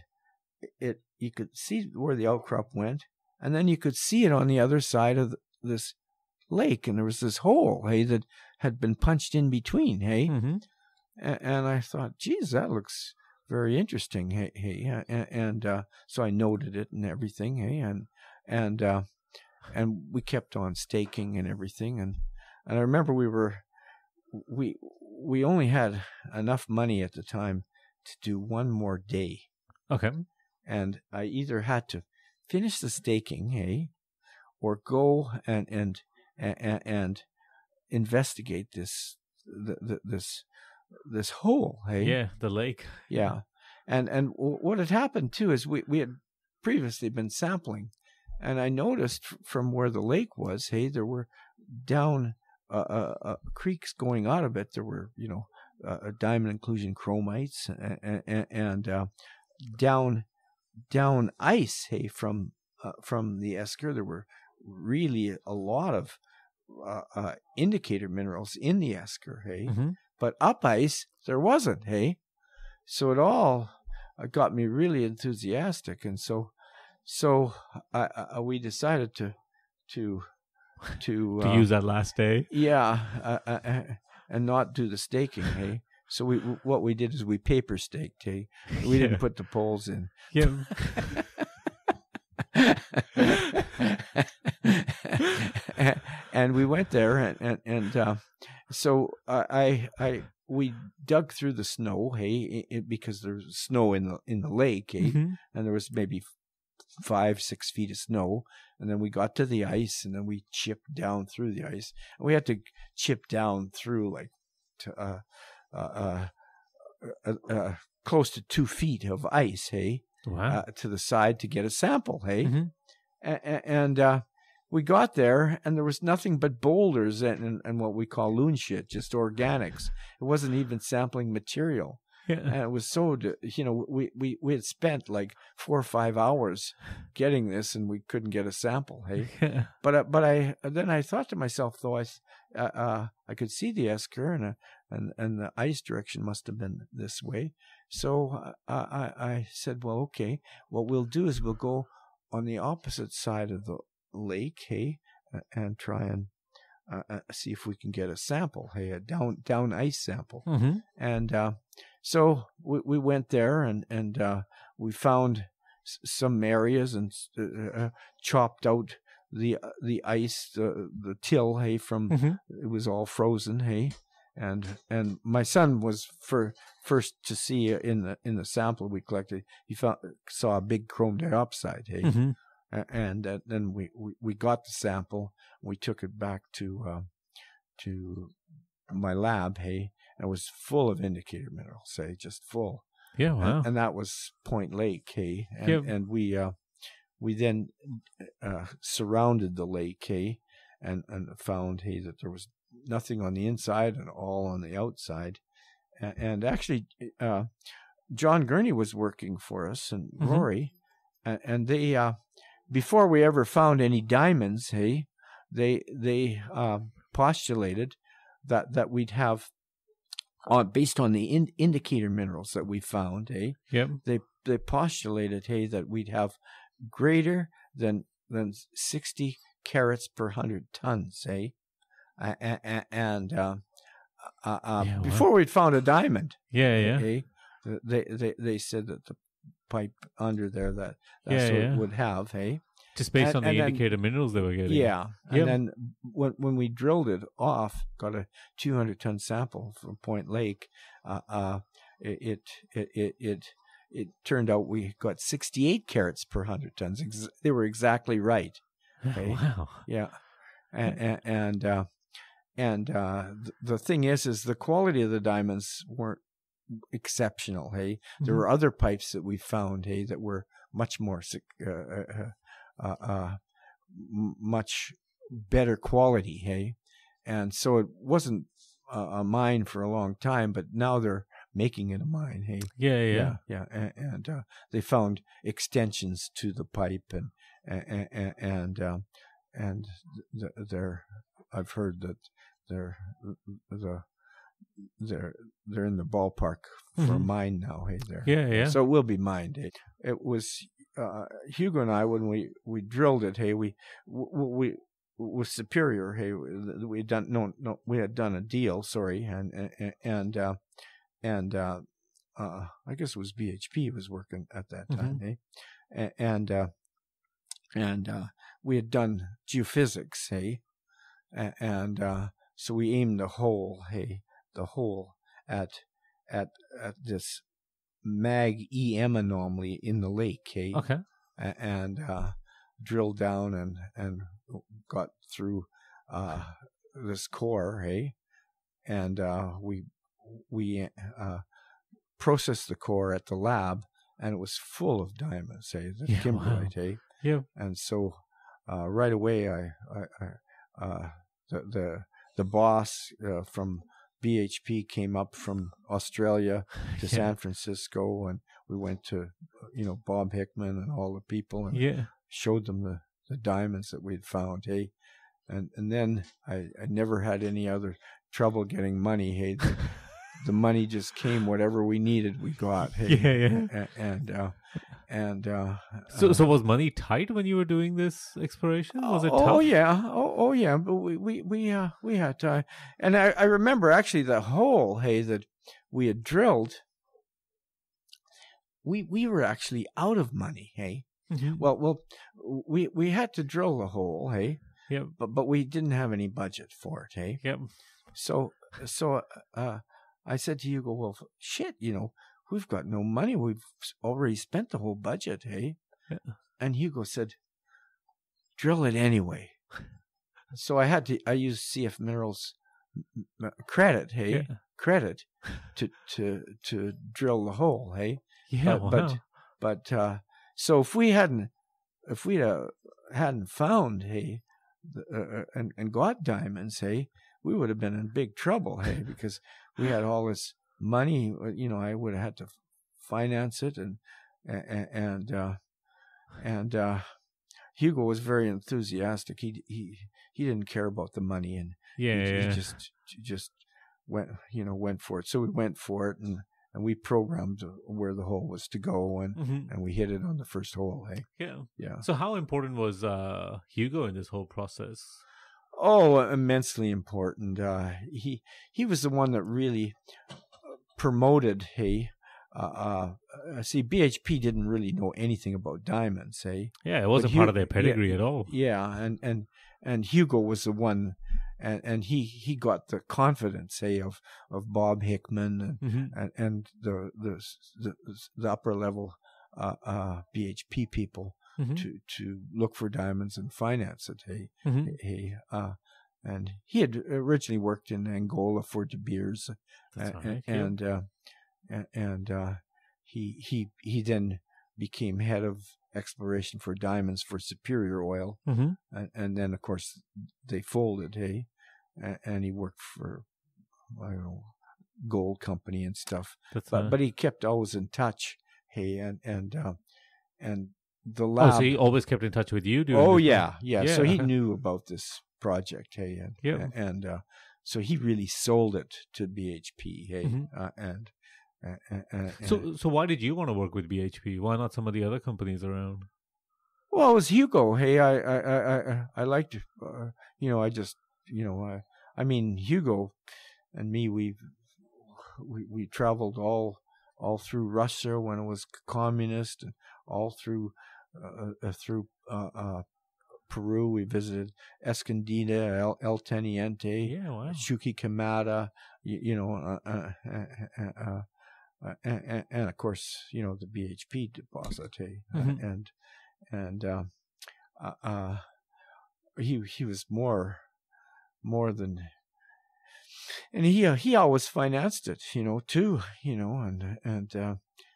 you could see where the outcrop went, and then you could see it on the other side of this lake, and there was this hole, hey, that had been punched in between, hey. And I thought, geez, that looks very interesting, hey, and so I noted it and everything, hey, and we kept on staking and everything, and I remember we only had enough money at the time to do one more day. Okay. And I either had to finish the staking, hey, or go and investigate this hole, hey. Yeah, the lake. Yeah. And what had happened too is we had previously been sampling, and I noticed from where the lake was, hey, there were down creeks going out of it. There were, diamond inclusion chromites and down ice, hey, from the esker. There were really a lot of indicator minerals in the esker, hey. But up ice there wasn't, hey. So it all got me really enthusiastic, and so we decided to use that last day. Yeah, and not do the staking, hey. So what we did is we paper staked, hey. We didn't put the poles in. Yeah. And we went there, and so we dug through the snow, hey, because there was snow in the lake, hey, and there was maybe 5-6 feet of snow, and then we got to the ice, and then we chipped down through the ice, and we had to chip down through like close to 2 feet of ice, hey. Wow. To the side to get a sample, hey. And we got there, and there was nothing but boulders and what we call loon shit, just organics. It wasn't even sampling material. Yeah. And it was so, we had spent like 4 or 5 hours getting this, and we couldn't get a sample, hey. Yeah. But then I thought to myself, though, I could see the esker, and the ice direction must have been this way. So I said, well, okay, what we'll do is we'll go on the opposite side of lake, hey, and try and see if we can get a sample, hey, a down ice sample. And so we went there, and we found some areas and chopped out the ice, the till, hey, from it was all frozen, hey. And my son was first to see in the sample we collected. He saw a big chrome dioxide, hey, and then we got the sample. We took it back to my lab, hey, and it was full of indicator minerals, hey, just full. Yeah, wow. And that was Point Lake, hey, and we then surrounded the lake, hey, and found, hey, that there was nothing on the inside and all on the outside. And actually, John Gurney was working for us, and Rory, and they, before we ever found any diamonds, hey, they postulated that we'd have, based on the indicator minerals that we found, hey, they postulated, hey, that we'd have greater than 60 carats per 100 tons, hey. Before we'd found a diamond, okay, they said that the pipe under there that's what it would have, hey, just based on the indicator minerals they were getting. And then when we drilled it off, got a 200-ton sample from Point Lake, it turned out we got 68 carats per 100 tons. They were exactly right. Okay? Wow. Yeah. And the thing is the quality of the diamonds weren't exceptional, hey. There were other pipes that we found, hey, that were much more much better quality, hey. And so it wasn't a mine for a long time, but now they're making it a mine, hey. Yeah. And they found extensions to the pipe, and I've heard that they're in the ballpark for a mine now, hey, there. Yeah. So it will be mined, hey. It was Hugo and I, when we drilled it, hey, we with Superior, hey, we had done a deal, sorry, and I guess it was BHP was working at that time, hey, and we had done geophysics, hey, and so we aimed the hole at this mag EM anomaly in the lake, hey, and drilled down and got through this core, hey, and we processed the core at the lab, and it was full of diamonds, hey, the kimberlite, hey. Yeah. And so right away, the boss from BHP came up from Australia to San Francisco, and we went to Bob Hickman and all the people, and showed them the diamonds that we'd found, hey. And then I never had any other trouble getting money, hey. The money just came, whatever we needed, we got, hey. So was money tight when you were doing this exploration? Was it tough? Oh yeah. But we had time, and I remember actually the hole, hey, that we had drilled. We were actually out of money, hey. Well, we had to drill the hole, hey. Yep. But we didn't have any budget for it, hey. Yep. So I said to Hugo, well, shit, we've got no money. We've already spent the whole budget, hey? Yeah. And Hugo said, drill it anyway. So I used CF Minerals credit, hey? Yeah. Credit to drill the hole, hey? Yeah, But so if we hadn't found, hey, and got diamonds, hey, we would have been in big trouble, hey, because we had all this money. I would have had to finance it, and Hugo was very enthusiastic. He didn't care about the money, and he just went for it. So we went for it, we programmed where the hole was to go, and we hit it on the first hole. Hey, yeah. So how important was Hugo in this whole process? Oh, immensely important. He was the one that really promoted. Hey. See, BHP didn't really know anything about diamonds, hey? Yeah, it wasn't part of their pedigree at all. Yeah, and Hugo was the one, and he got the confidence, say, of Bob Hickman and the upper level BHP people to look for diamonds and finance it, hey? And he had originally worked in Angola for De Beers, and he then became head of exploration for diamonds for Superior Oil, and then of course they folded, hey, and he worked for gold company and stuff. But he kept always in touch, hey, and the lab. Oh, so he always kept in touch with you, dude. Oh yeah. So he knew about this project, hey, and so he really sold it to BHP, hey, So why did you want to work with BHP? Why not some of the other companies around? Well, it was Hugo. Hey, I liked, I mean, Hugo and me, we traveled all through Russia when it was communist, and all through Peru. We visited Escondida, El Teniente, Chuquicamata, and of course, the BHP deposit, and he was more than, and he always financed it, too, and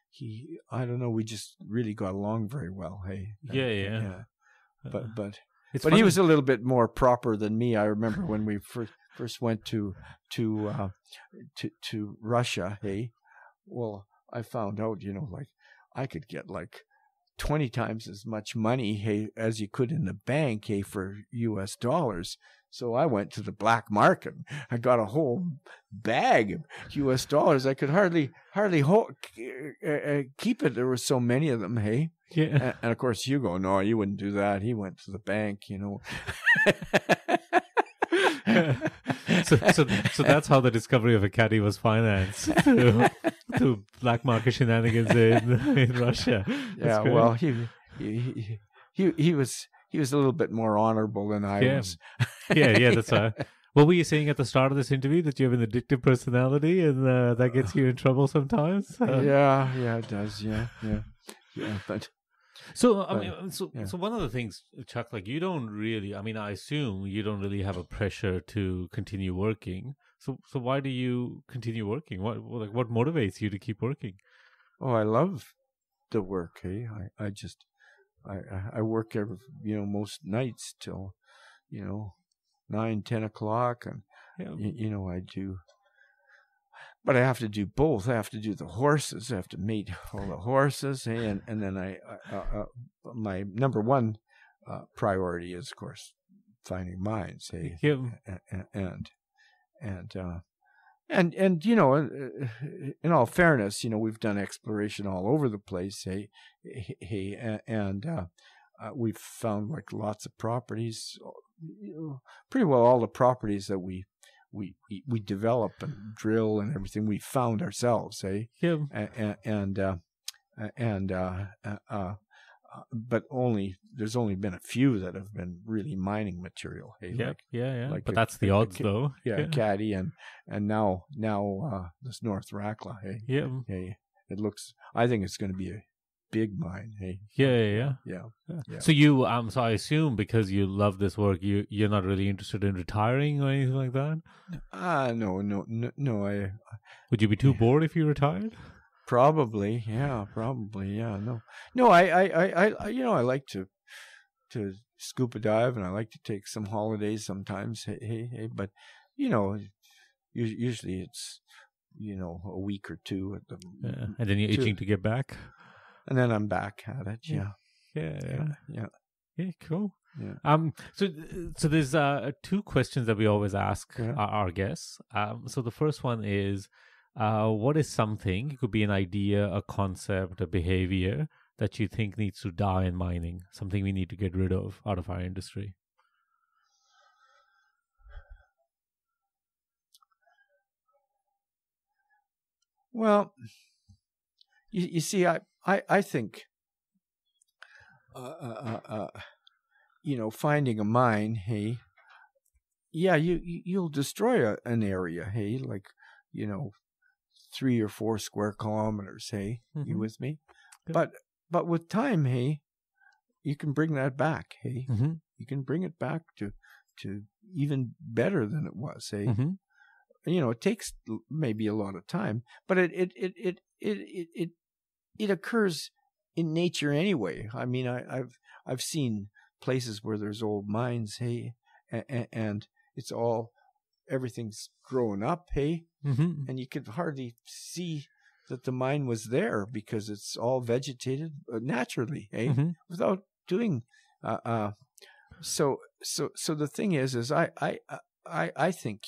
he, I don't know, we just really got along very well, hey. But he was a little bit more proper than me. I remember when we first went to Russia, hey. Well, I found out, like, I could get like 20 times as much money, hey, as you could in the bank, hey, for US dollars. So I went to the black market. I got a whole bag of US dollars. I could hardly keep it. There were so many of them, hey. Yeah. And of course, Hugo, no, you wouldn't do that. He went to the bank, So that's how the discovery of a caddy was financed through black market shenanigans in Russia. That's great. Well, he was a little bit more honorable than I was. Yeah, that's right. What were you saying at the start of this interview, that you have an addictive personality and that gets you in trouble sometimes? Yeah, it does. Yeah, but. So one of the things, Chuck, like, you don't really, I assume you don't really have a pressure to continue working. So why do you continue working? What motivates you to keep working? Oh, I love the work. Hey, I work every, most nights till, 9, 10 o'clock, and I do. But I have to do both. I have to do the horses. I have to mate all the horses, hey, and then I my number one priority is, of course, finding mines, hey, and in all fairness, we've done exploration all over the place, hey, and we've found like lots of properties, pretty well all the properties that we develop and drill and everything we found ourselves, eh? Yeah. But there's only been a few that have been really mining material. Hey, Like but that's the odds, though. Yeah, Caddy and now this North Rakla. Hey, Hey, it looks. I think it's going to be a big mine. Hey. Yeah. So you, so I assume because you love this work, you're not really interested in retiring or anything like that. No. Would you be too bored if you retired? Probably, yeah. No. I like to scuba dive, and I like to take some holidays sometimes. Hey, but usually it's a week or two at the. Yeah. And then you're itching to get back. And then I'm back at it. Yeah, cool. Yeah. So there's two questions that we always ask our guests. So the first one is, what is something, it could be an idea, a concept, a behavior that you think needs to die in mining, something we need to get rid of out of our industry? Well, you see, I think, finding a mine, hey, yeah, you'll destroy an area, hey, like, 3 or 4 square kilometers, hey, you with me? Good. But with time, hey, you can bring that back, hey, you can bring it back to even better than it was, hey. It takes maybe a lot of time, but it occurs in nature anyway. I mean, I've seen places where there's old mines, hey, and it's everything's growing up, hey, and you could hardly see that the mine was there because it's all vegetated naturally, hey, without doing. So the thing is I think,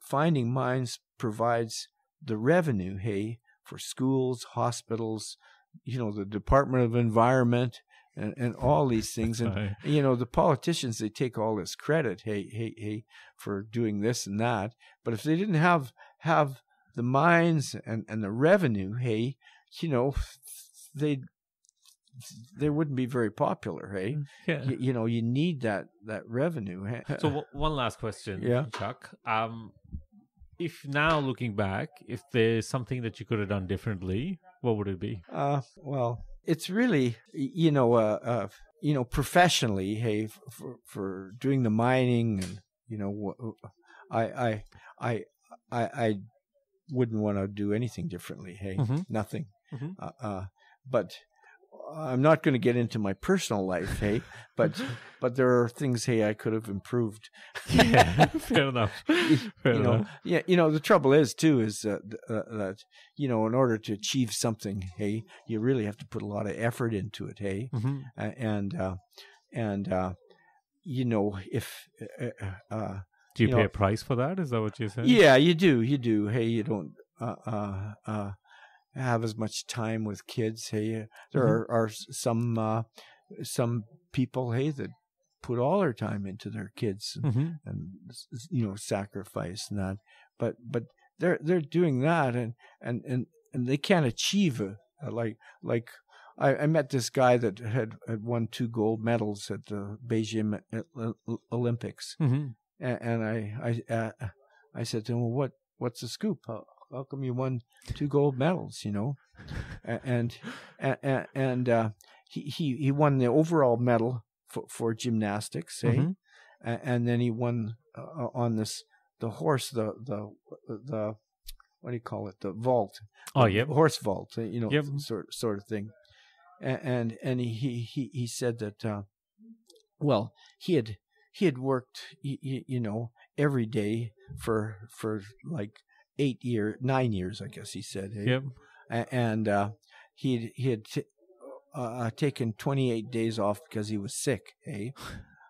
finding mines provides the revenue, hey, for schools, hospitals, the Department of Environment, and all these things. And, the politicians, they take all this credit, hey, for doing this and that. But if they didn't have the mines and the revenue, hey, they wouldn't be very popular, hey? Yeah. You need that revenue. So one last question, yeah. Chuck. If now looking back, if there's something that you could have done differently, what would it be? Well, it's really, professionally, hey, for doing the mining, and I wouldn't want to do anything differently, hey, nothing. But I'm not going to get into my personal life, hey, but there are things, hey, I could have improved. Yeah, fair enough. Fair enough. Yeah, the trouble is that in order to achieve something, hey, you really have to put a lot of effort into it, hey, if do you pay a price for that? Is that what you're saying? Yeah, you do. Hey, you don't have as much time with kids. Hey, there are some people, hey, that put all their time into their kids and sacrifice and that. But they're doing that and they can't achieve like I met this guy that had won 2 gold medals at the Beijing Olympics, and I said to him, well, what's the scoop? How come you won 2 gold medals? And he won the overall medal for gymnastics, eh? And then he won on the horse, the what do you call it? The vault. Oh, yeah, horse vault. Sort of thing. And he said that well, he had worked every day for like 9 years, I guess he said. Hey? Yep. And he had taken 28 days off because he was sick, hey?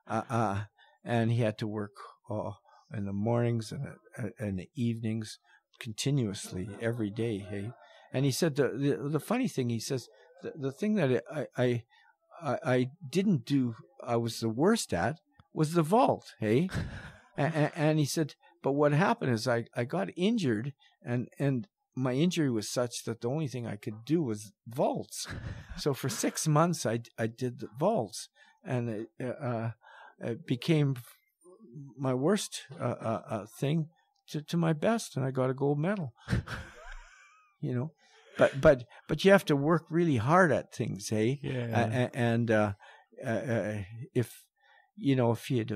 And he had to work in the mornings and the evenings continuously every day, hey? And he said the funny thing, he says, the thing that I didn't do, I was the worst at, was the vault, hey? And he said, but what happened is I got injured, and my injury was such that the only thing I could do was vaults. So for 6 months I did the vaults, and it became my worst thing to my best, and I got a gold medal. But you have to work really hard at things, hey? Yeah. And if he had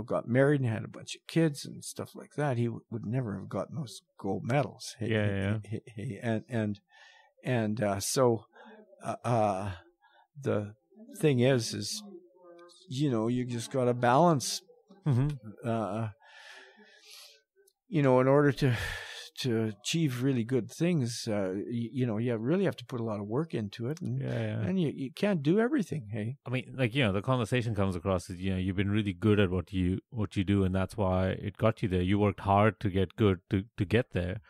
got married and had a bunch of kids and stuff like that, he would never have gotten those gold medals. So the thing is you just got to balance. In order to achieve really good things, you really have to put a lot of work into it, and you can't do everything. Hey, I mean, the conversation comes across as you've been really good at what you do, and that's why it got you there. You worked hard to get good to get there.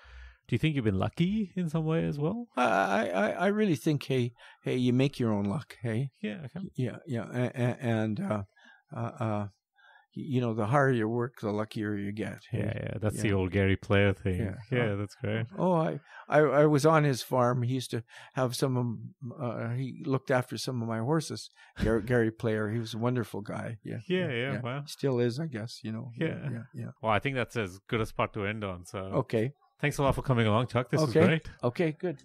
Do you think you've been lucky in some way as well? I really think, hey, you make your own luck. Hey, okay. And the harder you work, the luckier you get. Hey? That's the old Gary Player thing. Yeah, that's great. Oh, I was on his farm. He used to have he looked after some of my horses. Gary Player, he was a wonderful guy. Yeah. Wow. Still is, I guess. Yeah. Well, I think that's as good a spot to end on. So okay. Thanks a lot for coming along, Chuck. This was great. Okay, good.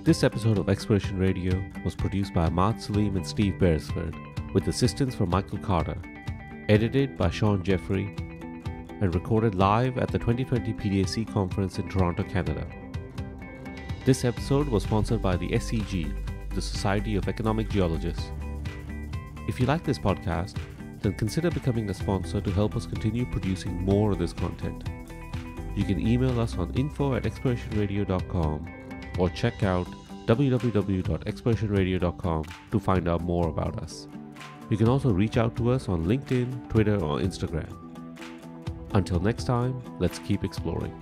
This episode of Exploration Radio was produced by Ahmad Salim and Steve Beresford, with assistance from Michael Carter, edited by Sean Jeffrey, and recorded live at the 2020 PDAC conference in Toronto, Canada. This episode was sponsored by the SEG, the Society of Economic Geologists. If you like this podcast, then consider becoming a sponsor to help us continue producing more of this content. You can email us on info@explorationradio.com or check out www.explorationradio.com to find out more about us. You can also reach out to us on LinkedIn, Twitter, or Instagram. Until next time, let's keep exploring.